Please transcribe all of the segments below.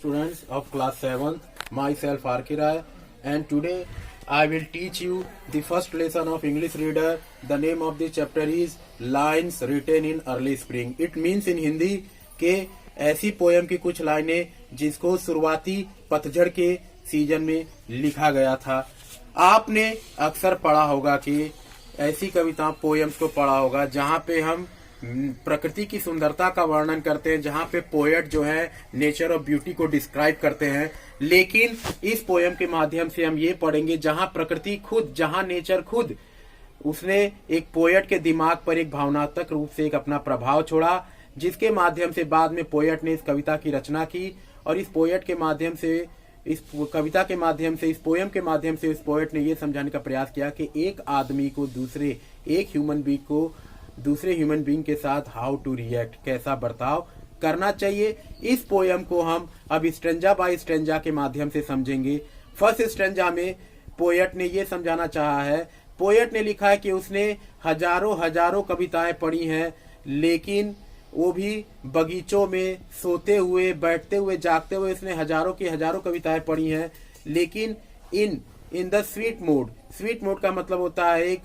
Students of class 7th, myself R.K. Rai, and today I will teach you the first lesson of English reader. The name of the chapter is Lines Written in Early Spring. It means in Hindi के ऐसी poem की कुछ लाइनें जिसको शुरुआती पतझड़ के season में लिखा गया था। आपने अक्सर पढ़ा होगा कि ऐसी कविता पोयम्स को पढ़ा होगा जहाँ पे हम प्रकृति की सुंदरता का वर्णन करते हैं, जहाँ पे पोएट जो है नेचर ऑफ ब्यूटी को डिस्क्राइब करते हैं। लेकिन इस पोयम के माध्यम से हम ये पढ़ेंगे जहाँ प्रकृति खुद, जहाँ नेचर खुद, उसने एक पोएट के दिमाग पर एक भावनात्मक रूप से एक अपना प्रभाव छोड़ा, जिसके माध्यम से बाद में पोएट ने इस कविता की रचना की। और इस पोएट के माध्यम से, इस कविता के माध्यम से, इस पोयम के माध्यम से इस पोएट ने यह समझाने का प्रयास किया कि एक आदमी को एक ह्यूमन बीइंग को दूसरे ह्यूमन बीइंग के साथ हाउ टू रिएक्ट, कैसा बर्ताव करना चाहिए। इस पोयम को हम अब स्ट्रेंजा बाय स्ट्रेंजा के माध्यम से समझेंगे। फर्स्ट स्ट्रेंजा में पोएट ने यह समझाना चाहा है, पोएट ने लिखा है कि उसने हजारों कविताएं पढ़ी हैं, लेकिन वो भी बगीचों में सोते हुए, बैठते हुए, जागते हुए उसने हजारों कविताएं पढ़ी हैं। लेकिन इन द स्वीट मूड का मतलब होता है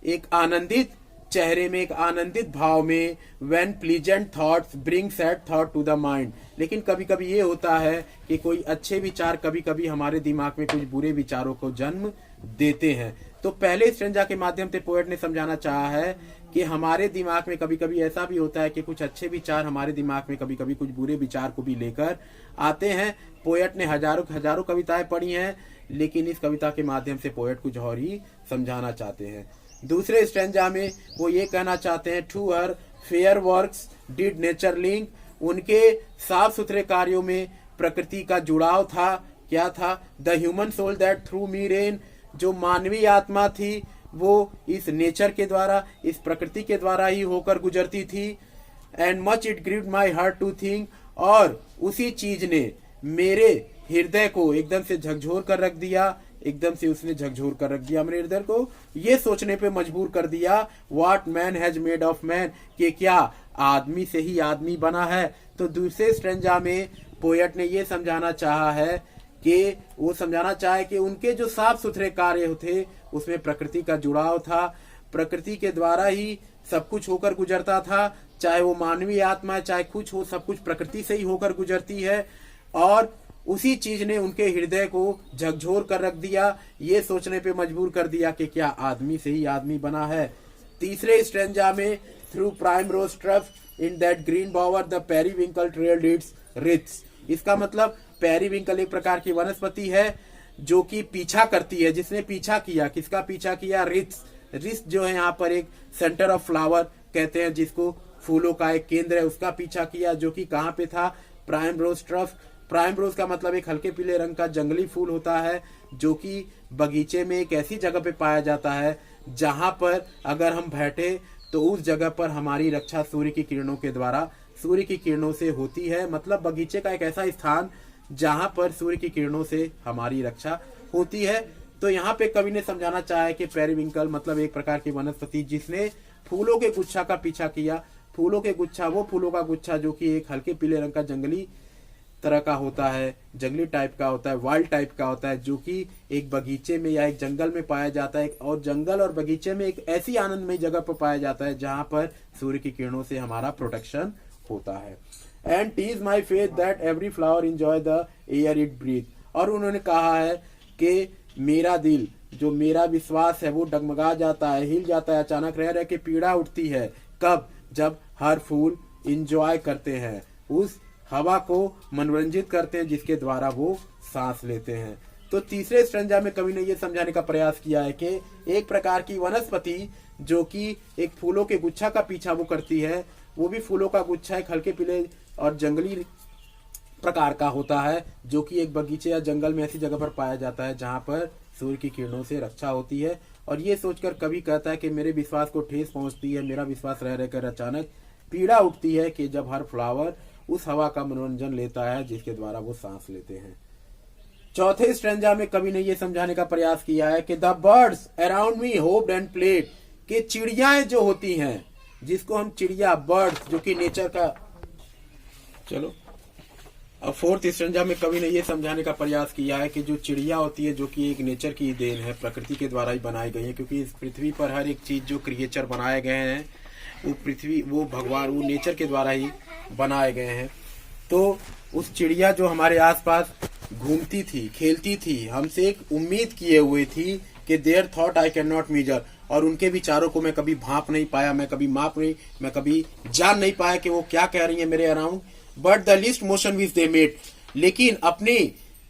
एक आनंदित चेहरे में, एक आनंदित भाव में। When pleasant thoughts bring sad thought to the mind. लेकिन कभी कभी ये होता है कि कोई अच्छे विचार कभी कभी हमारे दिमाग में कुछ बुरे विचारों को जन्म देते हैं। तो पहले स्ट्रेंजा के माध्यम से पोएट ने समझाना चाहा है कि हमारे दिमाग में कभी कभी ऐसा भी होता है कि कुछ अच्छे विचार हमारे दिमाग में कभी कभी कुछ बुरे विचार को भी लेकर आते हैं। पोएट ने हजारों कविताएं पढ़ी हैं, लेकिन इस कविता के माध्यम से पोएट कुछ और ही समझाना चाहते हैं। दूसरे स्ट्रेंजा में वो ये कहना चाहते हैं, to her fair works did nature link. उनके साफ सुथरे कार्यों में प्रकृति का जुड़ाव था। क्या था? The human soul that through me ran. जो मानवीय आत्मा थी वो इस नेचर के द्वारा, इस प्रकृति के द्वारा ही होकर गुजरती थी। And much it grieved my heart to think. और उसी चीज ने मेरे हृदय को एकदम से झकझोर कर रख दिया, मेरे हृदय को ये सोचने पे मजबूर कर दिया, what man has made of man, कि क्या आदमी से ही आदमी बना है। तो दूसरे स्ट्रेंजा में पोएट ने ये समझाना चाहा है कि उनके जो साफ सुथरे कार्य थे उसमें प्रकृति का जुड़ाव था, प्रकृति के द्वारा ही सब कुछ होकर गुजरता था। चाहे वो मानवीय आत्मा, चाहे कुछ हो, सब कुछ प्रकृति से ही होकर गुजरती है। और उसी चीज ने उनके हृदय को झकझोर कर रख दिया, ये सोचने पे मजबूर कर दिया कि क्या आदमी से ही आदमी बना है। तीसरे स्ट्रेंजा में, थ्रू प्राइमरोज ट्रफ in that green bower the periwinkle trailed its wreaths. इसका मतलब पेरीविंकल एक प्रकार की वनस्पति है जो कि पीछा करती है। जिसने पीछा किया, किसका पीछा किया? रिट्स जो है यहाँ पर एक सेंटर ऑफ फ्लावर कहते हैं, जिसको फूलों का एक केंद्र है, उसका पीछा किया, जो कि कहाँ पे था? Primrose trough. प्राइमरोज का मतलब एक हल्के पीले रंग का जंगली फूल होता है, जो कि बगीचे में एक ऐसी जगह पे पाया जाता है जहां पर अगर हम बैठे तो उस जगह पर हमारी रक्षा सूर्य की किरणों से होती है। मतलब बगीचे का एक ऐसा स्थान जहां पर सूर्य की किरणों से हमारी रक्षा होती है। तो यहाँ पे कवि ने समझाना चाहा है कि पेरीविंकल मतलब एक प्रकार की वनस्पति जिसने फूलों के गुच्छा का पीछा किया। फूलों का गुच्छा जो कि एक हल्के पीले रंग का जंगली तरह का होता है, जंगली टाइप का होता है, वाइल्ड टाइप का होता है, जो कि एक बगीचे में या एक जंगल में पाया जाता है। और जंगल और बगीचे में एक ऐसी आनंदमय जगह पर पाया जाता है जहां पर सूर्य की किरणों से हमारा प्रोटेक्शन होता है। And tease my faith that every flower enjoy the air it breathe. और उन्होंने कहा है कि मेरा दिल, जो मेरा विश्वास है, वो डगमगा जाता है, हिल जाता है, अचानक रह के पीड़ा उठती है। कब? जब हर फूल इंजॉय करते हैं, उस हवा को मनोरंजित करते हैं जिसके द्वारा वो सांस लेते हैं। तो तीसरे स्ट्रेंजा में कवि ने यह समझाने का प्रयास किया है कि एक प्रकार की वनस्पति जो कि एक फूलों के गुच्छा का पीछा वो करती है, वो भी फूलों का गुच्छा एक हल्के पीले और जंगली प्रकार का होता है, जो कि एक बगीचे या जंगल में ऐसी जगह पर पाया जाता है जहां पर सूर्य की किरणों से रक्षा होती है। और ये सोचकर कवि कहता है कि मेरे विश्वास को ठेस पहुंचती है, मेरा विश्वास रह रहकर अचानक पीड़ा उठती है कि जब हर फ्लावर उस हवा का मनोरंजन लेता है जिसके द्वारा वो सांस लेते हैं। चौथे स्ट्रेंजा में कवि ने यह समझाने का प्रयास किया है कि the birds around me hoped and played, कि चिड़ियाएं जो होती हैं, जिसको हम चिड़िया, बर्ड्स, जो कि नेचर का अब फोर्थ स्टेंजा में कवि ने ये समझाने का प्रयास किया है कि जो चिड़िया होती है, जो कि एक नेचर की देन है, प्रकृति के द्वारा ही बनाई गई है, क्योंकि इस पृथ्वी पर हर एक चीज जो क्रिएचर बनाए गए हैं वो पृथ्वी, वो भगवान, वो नेचर के द्वारा ही बनाए गए हैं। तो उस चिड़िया जो हमारे आसपास घूमती थी, खेलती थी, हमसे एक उम्मीद किए हुए थी कि their thought I can not measure, और उनके विचारों को मैं कभी भांप नहीं पाया, मैं कभी जान नहीं पाया कि वो क्या कह रही है मेरे around. But the least motion which they made, लेकिन अपनी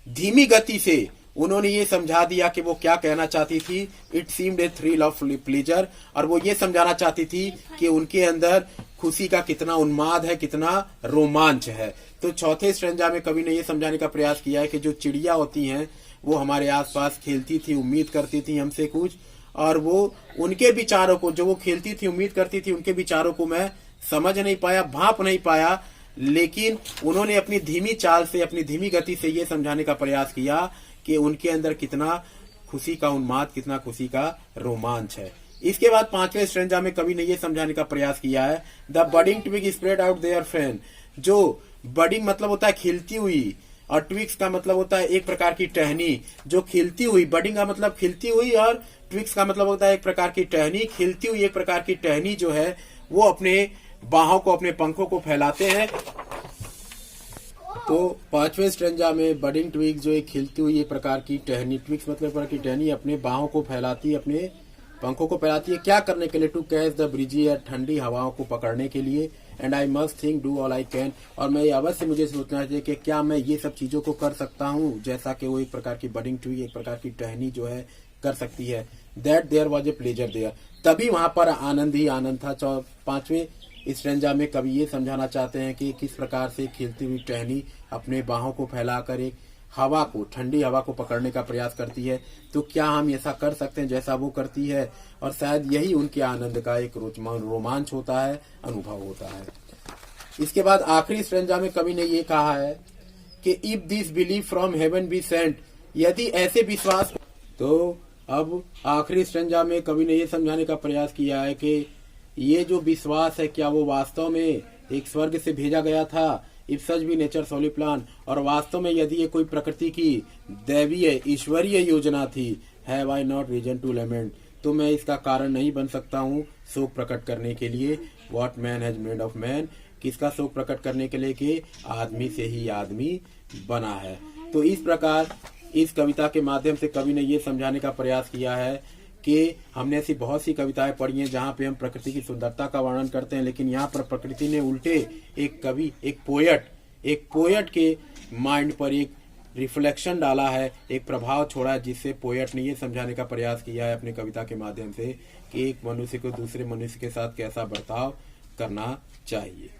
धीमी गति से उन्होंने ये समझा दिया कि वो क्या कहना चाहती थी। It seemed a thrill of pleasure, और वो ये समझाना चाहती थी कि उनके अंदर खुशी का कितना उन्माद है, कितना रोमांच है। तो चौथे स्ट्रेंजा में कवि ने ये समझाने का प्रयास किया है कि जो चिड़िया होती हैं वो हमारे आसपास खेलती थी, उम्मीद करती थी हमसे कुछ, और वो उनके विचारों को, जो वो खेलती थी, उम्मीद करती थी, उनके विचारों को मैं समझ नहीं पाया, भांप नहीं पाया, लेकिन उन्होंने अपनी धीमी चाल से, अपनी धीमी गति से ये समझाने का प्रयास किया कि उनके अंदर कितना खुशी का उन्माद, कितना खुशी का रोमांच है। इसके बाद पांचवें स्ट्रेंजा में कवि ने ये समझाने का प्रयास किया है the budding twig spread out their fan. जो बडिंग मतलब होता है खिलती हुई, और ट्विग्स का मतलब होता है एक प्रकार की टहनी, जो खिलती हुई, बडिंग का मतलब खिलती हुई, और ट्विग्स का मतलब होता है एक प्रकार की टहनी। खिलती हुई एक प्रकार की टहनी जो है वो अपने बाहों को, अपने पंखों को फैलाते हैं। तो पांचवें स्ट्रेंजा में बडिंग ट्विग जो एक खिलती हुई एक प्रकार की टहनी, ट्विग्स मतलब प्रकार की टहनी, अपने बाहों को फैलाती है, अपने पंखों को फैलाती है। क्या करने के लिए? To catch the breezy air, ठंडी हवाओं को पकड़ने के लिए। And I must think do all I can, और मैं अवश्य मुझे सोचना चाहिए कि क्या मैं ये सब चीजों को कर सकता हूँ जैसा कि वो एक प्रकार की बडिंग ट्विग, एक प्रकार की टहनी जो है कर सकती है। That there was a pleasure there, तभी वहां पर आनंद ही आनंद था। पांचवें स्ट्रेंजा में कवि ये समझाना चाहते हैं कि किस प्रकार से खिलती हुई टहनी अपने बाहों को फैलाकर एक हवा को, ठंडी हवा को पकड़ने का प्रयास करती है। तो क्या हम ऐसा कर सकते हैं जैसा वो करती है? और शायद यही उनके आनंद का एक रोमांच होता है, अनुभव होता है। इसके बाद आखिरी स्ट्रेंजा में कवि ने ये कहा है कि if this belief from heaven be sent, यदि ऐसे विश्वास। तो अब आखिरी स्ट्रेंजा में कवि ने ये समझाने का प्रयास किया है कि ये जो विश्वास है, क्या वो वास्तव में एक स्वर्ग से भेजा गया था? इफ सच भी नेचर सोली प्लान, और वास्तव में यदि ये कोई प्रकृति की दैवीय ईश्वरीय योजना थी, have I not reason to lament, तो मैं इसका कारण नहीं बन सकता हूँ शोक प्रकट करने के लिए। What man has made of man, किसका शोक प्रकट करने के लिए कि आदमी से ही आदमी बना है। तो इस प्रकार इस कविता के माध्यम से कवि ने ये समझाने का प्रयास किया है कि हमने ऐसी बहुत सी कविताएं पढ़ी हैं जहाँ पे हम प्रकृति की सुंदरता का वर्णन करते हैं, लेकिन यहाँ पर प्रकृति ने उल्टे एक कवि, एक पोएट के माइंड पर एक रिफ्लेक्शन डाला है, एक प्रभाव छोड़ा है, जिससे पोएट ने ये समझाने का प्रयास किया है अपने कविता के माध्यम से कि एक मनुष्य को दूसरे मनुष्य के साथ कैसा बर्ताव करना चाहिए।